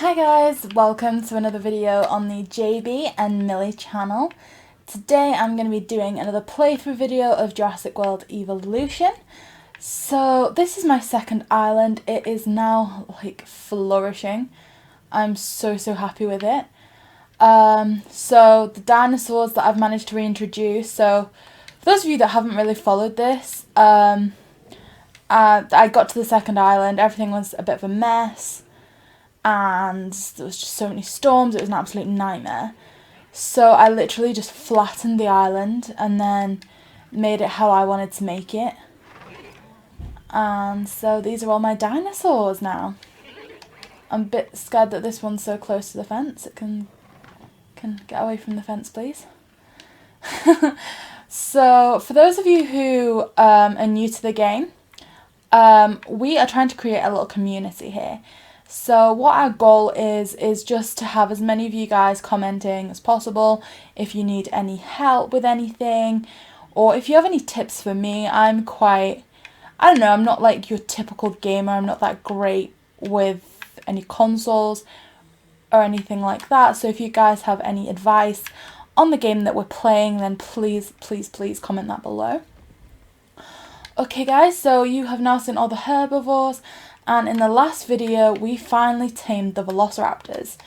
Hi guys, welcome to another video on the JB and Millie channel. Today I'm going to be doing another playthrough video of Jurassic World Evolution. So this is my second island. It is now like flourishing. I'm so happy with it. So the dinosaurs that I've managed to reintroduce. So for those of you that haven't really followed this, I got to the second island, everything was a bit of a mess. And there was just so many storms, it was an absolute nightmare. So I literally just flattened the island and then made it how I wanted to make it. And so these are all my dinosaurs now. I'm a bit scared that this one's so close to the fence. It can get away from the fence, please. So for those of you who are new to the game, we are trying to create a little community here. So what our goal is just to have as many of you guys commenting as possible. If you need any help with anything, or if you have any tips for me, I'm not like your typical gamer. I'm not that great with any consoles or anything like that. So if you guys have any advice on the game that we're playing, then please comment that below. Okay guys, so you have now seen all the herbivores. And in the last video, we finally tamed the velociraptors.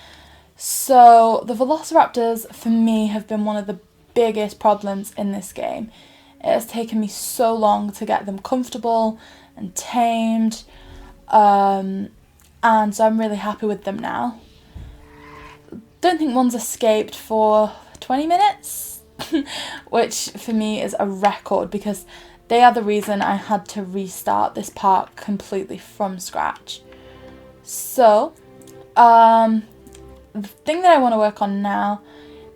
So the velociraptors, for me, have been one of the biggest problems in this game. It has taken me so long to get them comfortable and tamed. And so I'm really happy with them now. Don't think one's escaped for 20 minutes, which for me is a record because they are the reason I had to restart this park completely from scratch. So, the thing that I want to work on now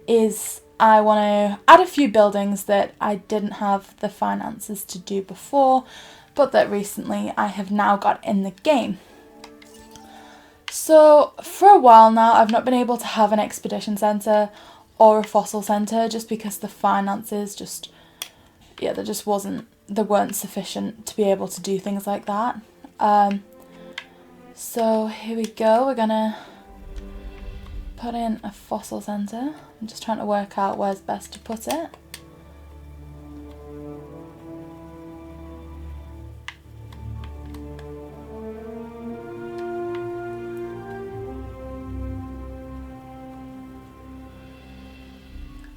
is I want to add a few buildings that I didn't have the finances to do before, but that recently I have now got in the game. So, for a while now, I've not been able to have an expedition centre or a fossil centre just because the finances they weren't sufficient to be able to do things like that. So here we go, we're gonna put in a fossil centre. I'm just trying to work out where's best to put it.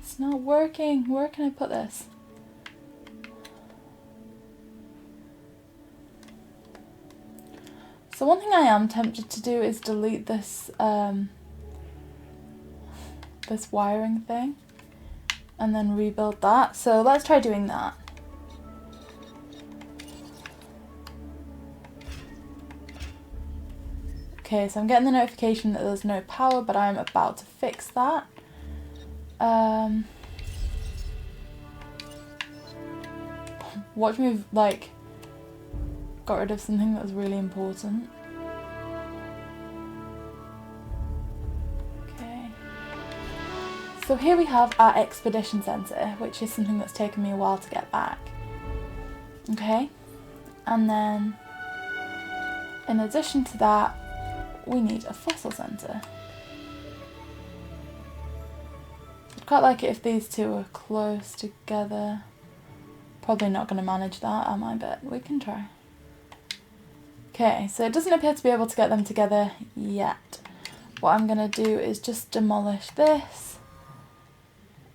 It's not working. Where can I put this? So one thing I am tempted to do is delete this this wiring thing and then rebuild that. So let's try doing that. Okay, so I'm getting the notification that there's no power, but I'm about to fix that. Watch me like got rid of something that was really important. Okay. So here we have our expedition centre, which is something that's taken me a while to get back. Okay. And then in addition to that, we need a fossil centre. I'd quite like it if these two are close together. Probably not going to manage that, am I? But we can try. Okay, so it doesn't appear to be able to get them together yet. What I'm going to do is just demolish this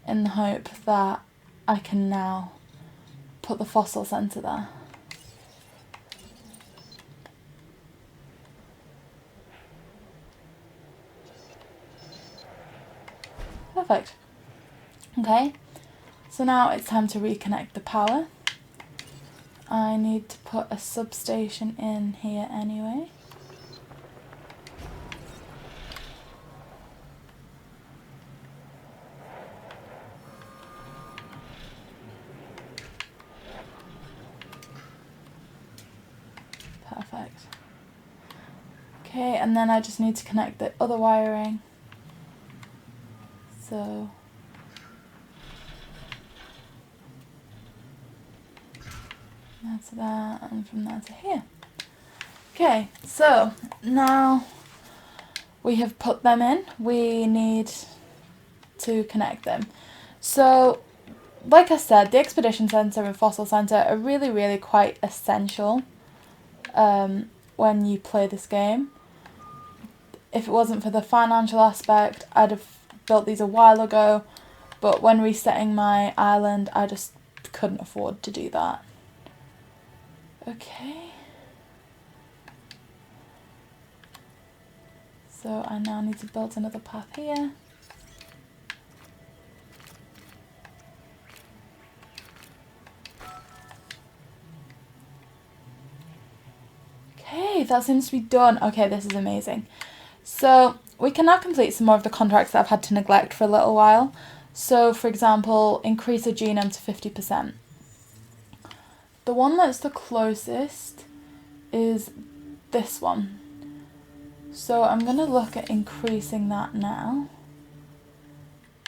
in the hope that I can now put the fossil centre there. Perfect. Okay, so now it's time to reconnect the power. I need to put a substation in here anyway. Perfect. Okay, and then I just need to connect the other wiring. So that's that, and from there to here. Okay, so now we have put them in. We need to connect them. So, like I said, the Expedition Centre and Fossil Centre are really, really quite essential when you play this game. If it wasn't for the financial aspect, I'd have built these a while ago, but when resetting my island, I just couldn't afford to do that. Okay. So I now need to build another path here. Okay, that seems to be done. Okay, this is amazing. So we can now complete some more of the contracts that I've had to neglect for a little while. So for example, increase a genome to 50%. The one that's the closest is this one. So I'm going to look at increasing that now.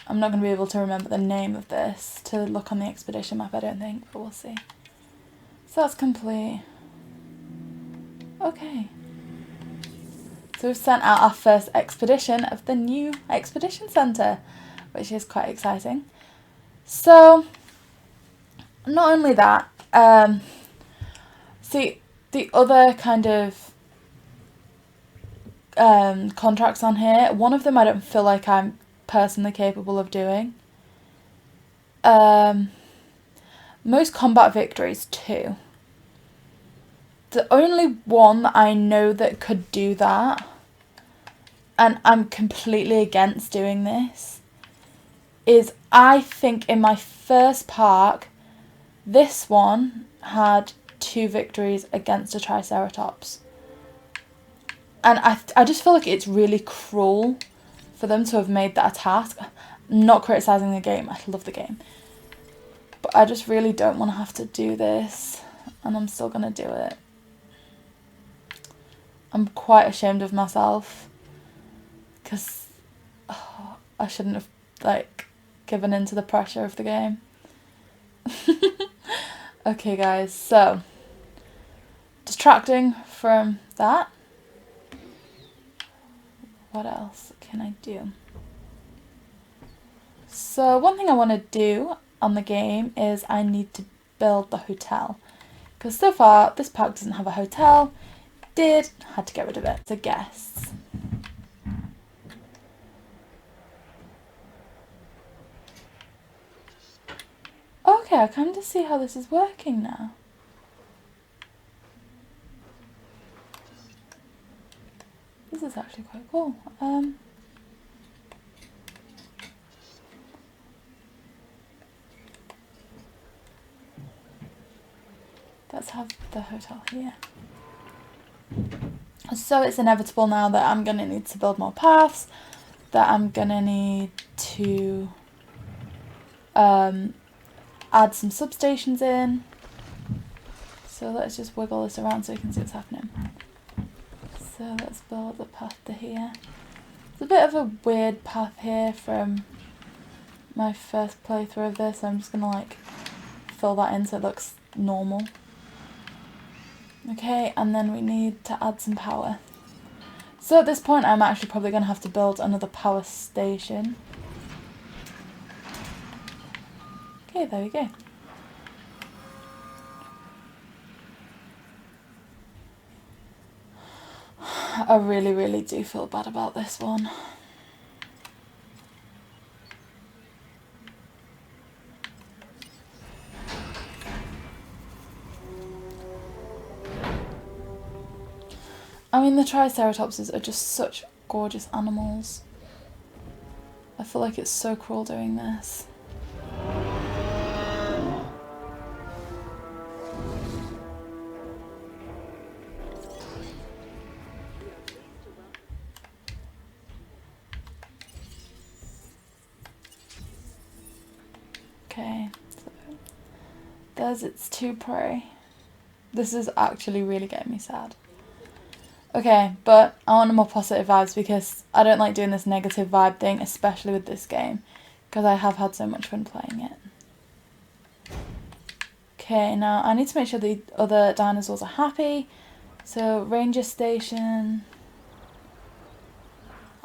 I'm not going to be able to remember the name of this to look on the expedition map, I don't think, but we'll see. So that's complete. Okay. So we've sent out our first expedition of the new Expedition Centre, which is quite exciting. So, not only that, see, the other kind of contracts on here, one of them I don't feel like I'm personally capable of doing. Most combat victories, 2. The only one that I know that could do that, and I'm completely against doing this, is I think in my first park, this one had 2 victories against a Triceratops. And I just feel like it's really cruel for them to have made that a task. I'm not criticising the game, I love the game. But I just really don't want to have to do this, and I'm still going to do it. I'm quite ashamed of myself, because I shouldn't have, like, given in to the pressure of the game. Okay guys, so, distracting from that, what else can I do? So one thing I want to do on the game is I need to build the hotel, because so far this park doesn't have a hotel. Had to get rid of it. So guests. Okay, I kind of see how this is working now. This is actually quite cool. Let's have the hotel here. So it's inevitable now that I'm going to need to build more paths, that I'm going to need to add some substations in. So let's just wiggle this around so you can see what's happening. So let's build a path to here. It's a bit of a weird path here from my first playthrough of this. I'm just going to like fill that in so it looks normal. Okay, and then we need to add some power. So at this point I'm actually probably going to have to build another power station. Okay, there we go. I really, really do feel bad about this one. I mean, the Triceratopses are just such gorgeous animals. I feel like it's so cruel doing this. Okay, so there's its 2 prey. This is actually really getting me sad. Okay, but I want more positive vibes because I don't like doing this negative vibe thing, especially with this game, because I have had so much fun playing it. Okay, now I need to make sure the other dinosaurs are happy. So, ranger station.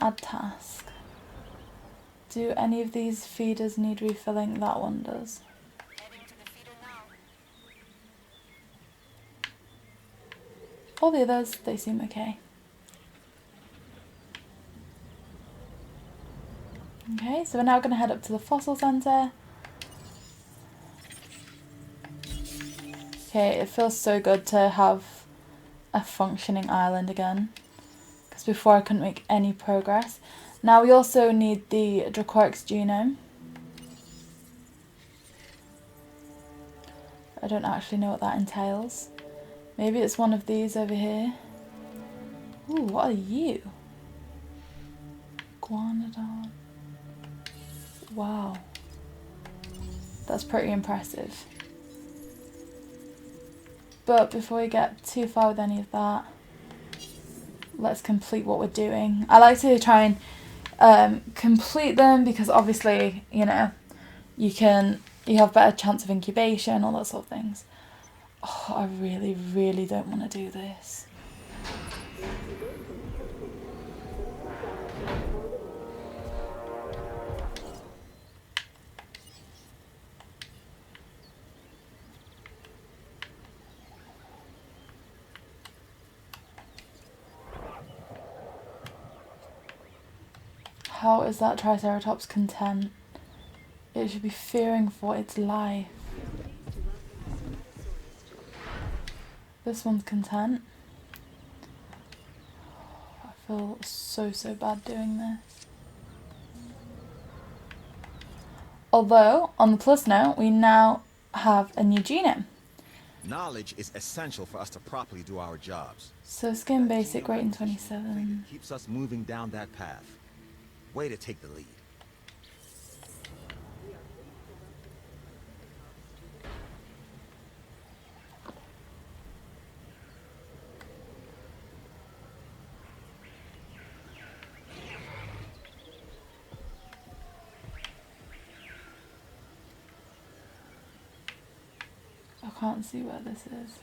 Add task. Do any of these feeders need refilling? That one does. Heading to the feeder now. All the others, they seem okay. Okay, so we're now going to head up to the fossil centre. Okay, it feels so good to have a functioning island again, because before I couldn't make any progress. Now we also need the Dracoryx genome. I don't actually know what that entails. Maybe it's one of these over here. Ooh, what are you? Guanodon. Wow. That's pretty impressive. But before we get too far with any of that, let's complete what we're doing. I like to try and complete them because obviously, you know, you have better chance of incubation, all that sort of things. Oh, I really, really don't want to do this. How is that Triceratops content? It should be fearing for its life. This one's content. I feel so bad doing this. Although, on the plus note, we now have a new genome. Knowledge is essential for us to properly do our jobs. So skin basic rating 27. Keeps us moving down that path. Way to take the lead. I can't see where this is.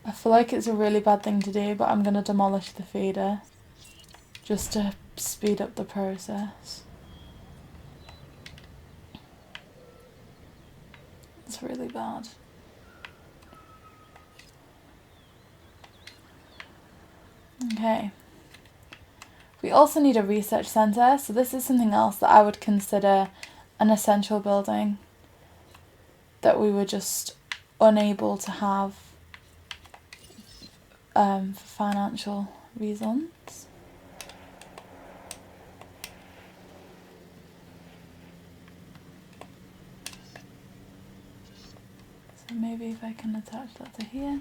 I feel like it's a really bad thing to do, but I'm going to demolish the feeder just to speed up the process. It's really bad. Okay. We also need a research centre, so this is something else that I would consider an essential building that we were just unable to have for financial reasons. So maybe if I can attach that to here.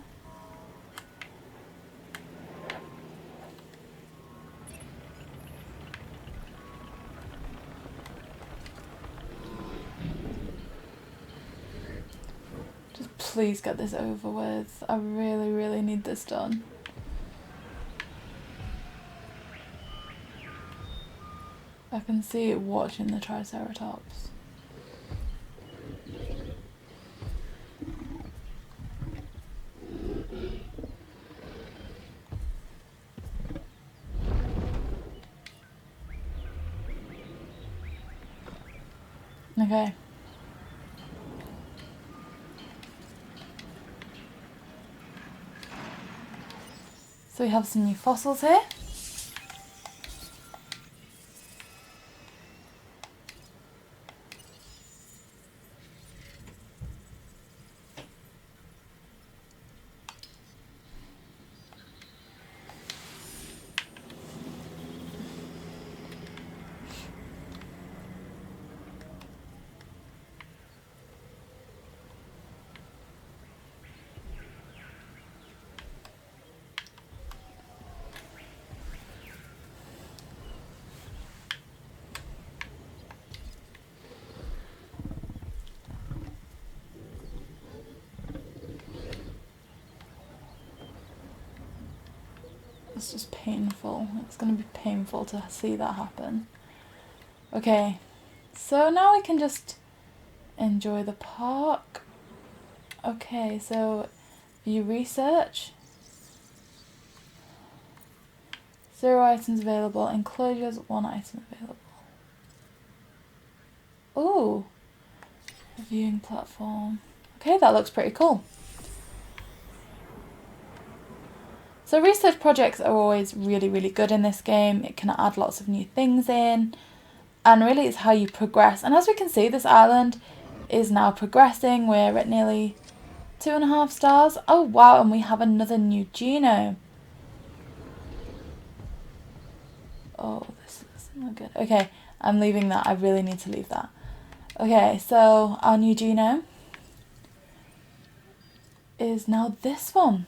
Just please get this over with. I really, really need this done. I can see it watching the Triceratops. Okay. So we have some new fossils here. It's just painful. It's going to be painful to see that happen. Okay, so now we can just enjoy the park. Okay, so view research. 0 items available. Enclosures, 1 item available. Ooh, a viewing platform. Okay, that looks pretty cool. So research projects are always really, really good in this game. It can add lots of new things in. And really it's how you progress. And as we can see, this island is now progressing. We're at nearly 2.5 stars. Oh wow, and we have another new genome. Oh, this is not good. Okay, I'm leaving that. I really need to leave that. Okay, so our new genome is now this one.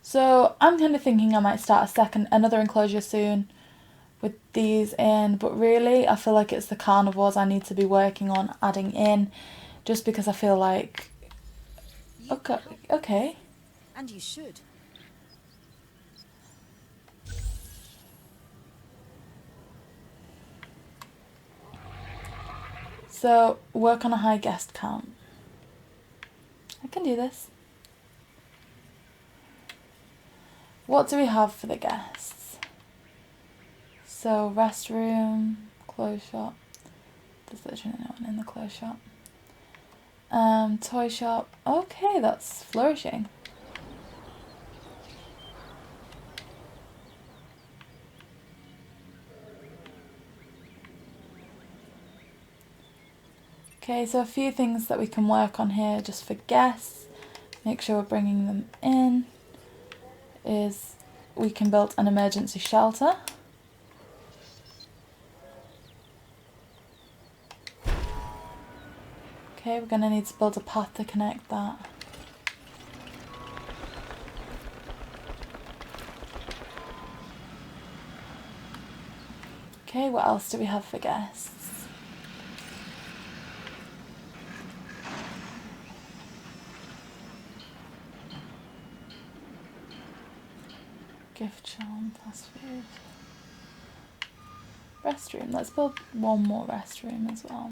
So I'm kind of thinking I might start another enclosure soon with these in, but really I feel like it's the carnivores I need to be working on adding in, just because I feel like okay. And you should. So work on a high guest count. I can do this. What do we have for the guests? So restroom, clothes shop. There's literally no one in the clothes shop. Toy shop. Okay, that's flourishing. Okay, so a few things that we can work on here just for guests. Make sure we're bringing them in. Is we can build an emergency shelter. Okay, we're going to need to build a path to connect that. Okay, what else do we have for guests? Gift charm, fast food. Restroom, let's build one more restroom as well.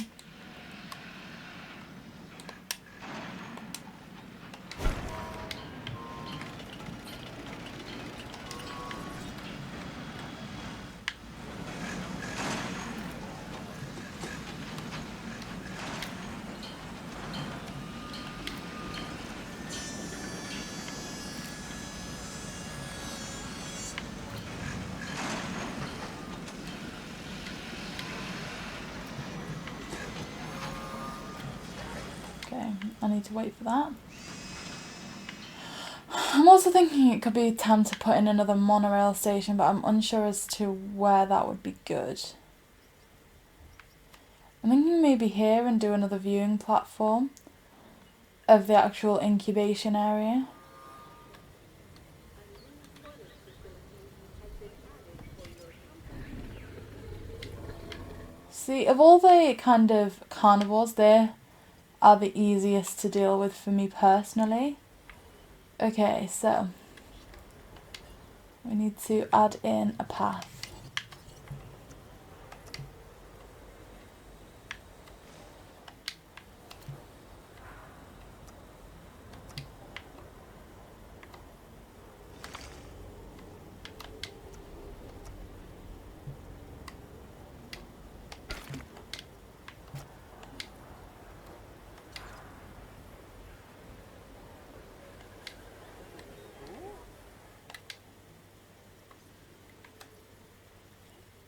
Okay, I need to wait for that. I'm also thinking it could be time to put in another monorail station, but I'm unsure as to where that would be good. I'm thinking maybe here and do another viewing platform of the actual incubation area. See, of all the kind of carnivores, they are the easiest to deal with for me personally. Okay, so we need to add in a path.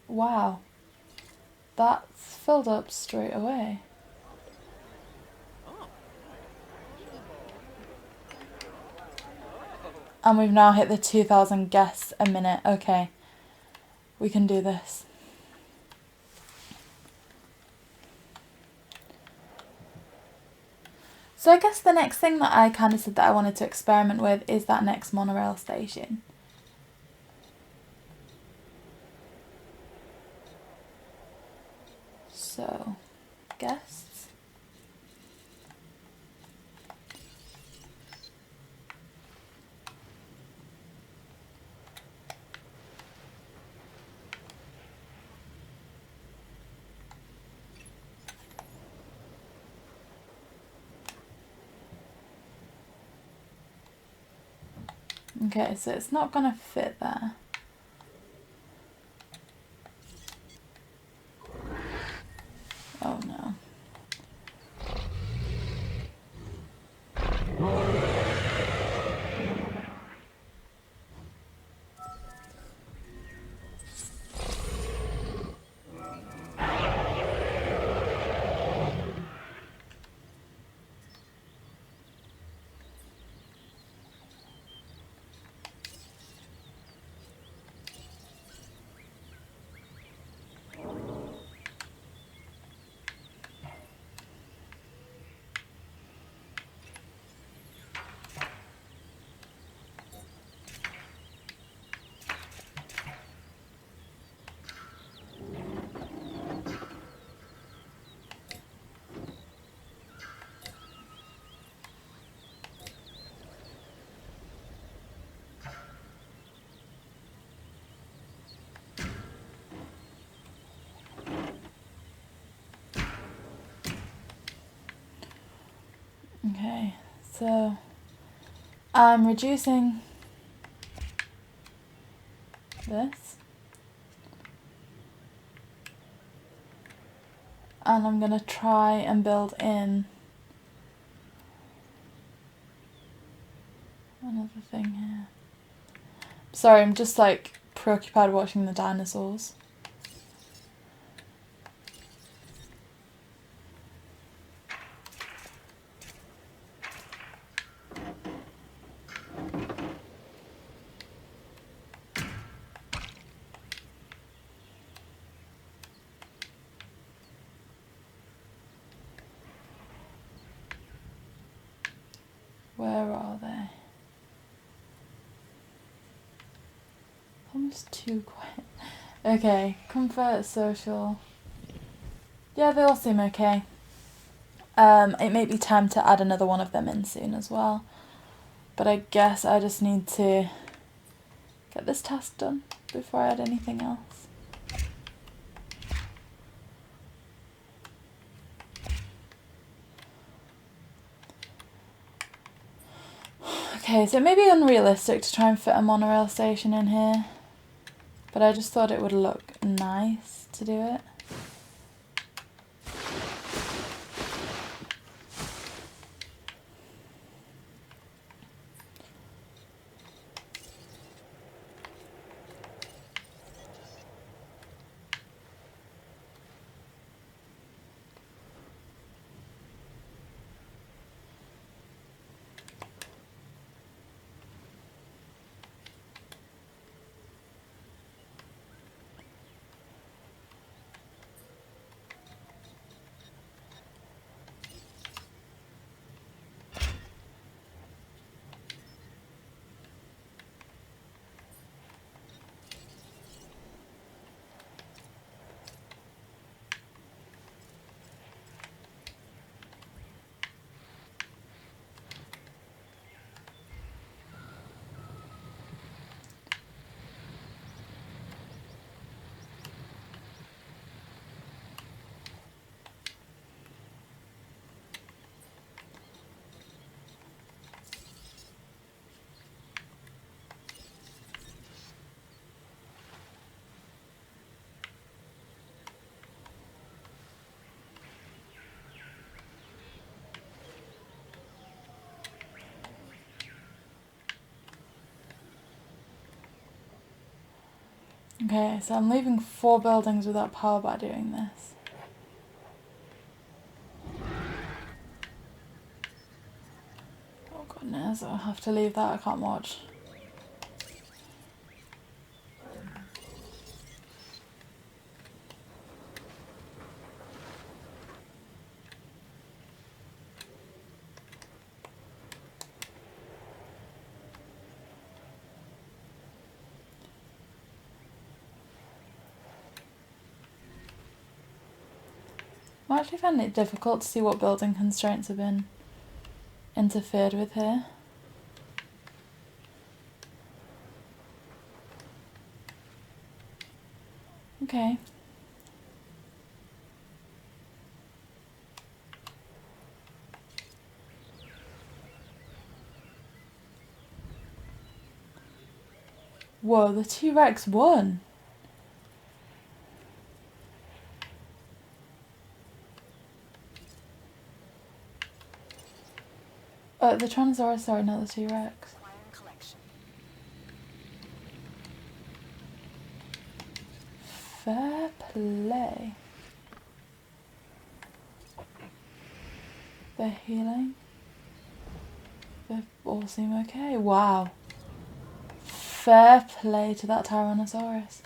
Wow, that's filled up straight away. And we've now hit the 2,000 guests a minute. Okay, we can do this. So I guess the next thing that I kind of said that I wanted to experiment with is that next monorail station. So, guests. Okay, so it's not gonna fit there. Oh no. Okay, so I'm reducing this, and I'm gonna try and build in another thing here. Sorry, I'm just like preoccupied watching the dinosaurs. Where are they? Almost too quiet. Okay, comfort, social. Yeah, they all seem okay. It may be time to add another one of them in soon as well. But I guess I just need to get this task done before I add anything else. Okay, so it may be unrealistic to try and fit a monorail station in here, but I just thought it would look nice to do it. Okay, so I'm leaving 4 buildings without power by doing this. Oh goodness, I'll have to leave that, I can't watch. I actually found it difficult to see what building constraints have been interfered with here. Okay. Whoa, the T-Rex won. The Tyrannosaurus, sorry, not the T-Rex. Fair play. They're healing. They all seem okay. Wow. Fair play to that Tyrannosaurus.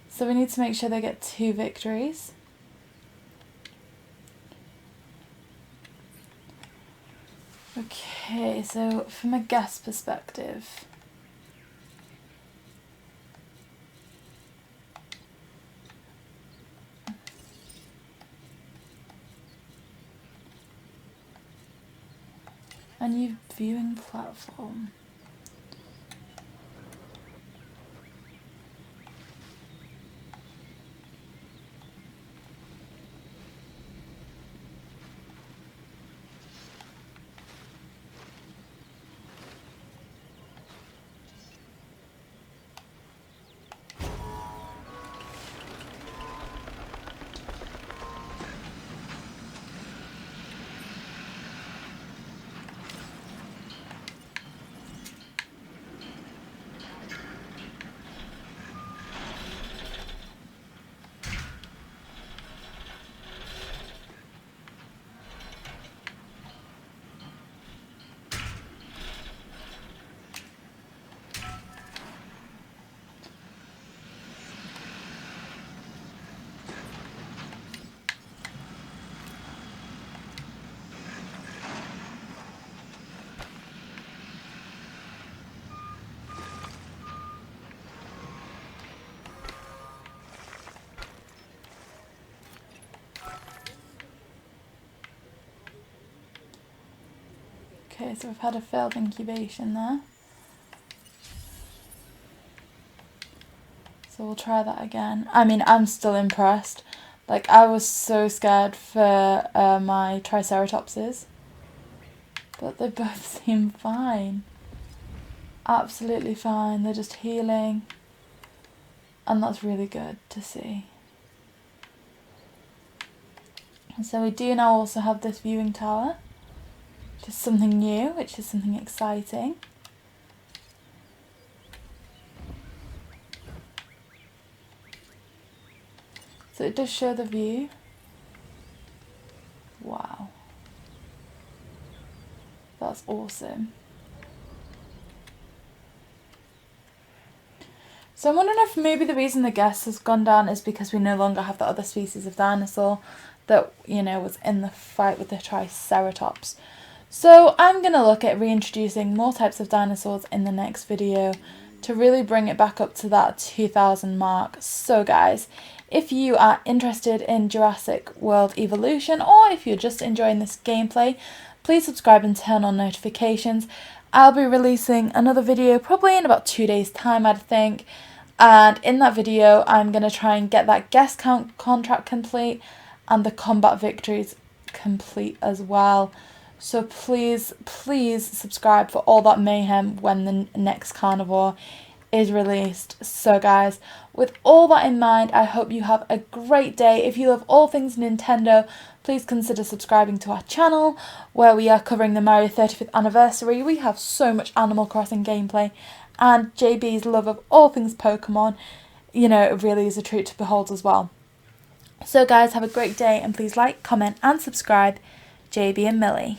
So we need to make sure they get 2 victories. Okay, so from a guest perspective, a new viewing platform. Okay, so we've had a failed incubation there. So we'll try that again. I mean, I'm still impressed. Like, I was so scared for my Triceratopses. But they both seem fine. Absolutely fine. They're just healing. And that's really good to see. And so we do now also have this viewing tower. Which is something new, which is something exciting. So it does show the view. Wow. That's awesome. So I'm wondering if maybe the reason the guest has gone down is because we no longer have the other species of dinosaur that, you know, was in the fight with the Triceratops. So I'm going to look at reintroducing more types of dinosaurs in the next video to really bring it back up to that 2000 mark. So guys, if you are interested in Jurassic World Evolution, or if you're just enjoying this gameplay, please subscribe and turn on notifications. I'll be releasing another video probably in about 2 days time, I'd think. And in that video, I'm going to try and get that guest count contract complete and the combat victories complete as well. So please, please subscribe for all that mayhem when the next carnivore is released. So guys, with all that in mind, I hope you have a great day. If you love all things Nintendo, please consider subscribing to our channel where we are covering the Mario 35th anniversary. We have so much Animal Crossing gameplay, and JB's love of all things Pokemon, you know, it really is a treat to behold as well. So guys, have a great day and please like, comment and subscribe. JB and Millie.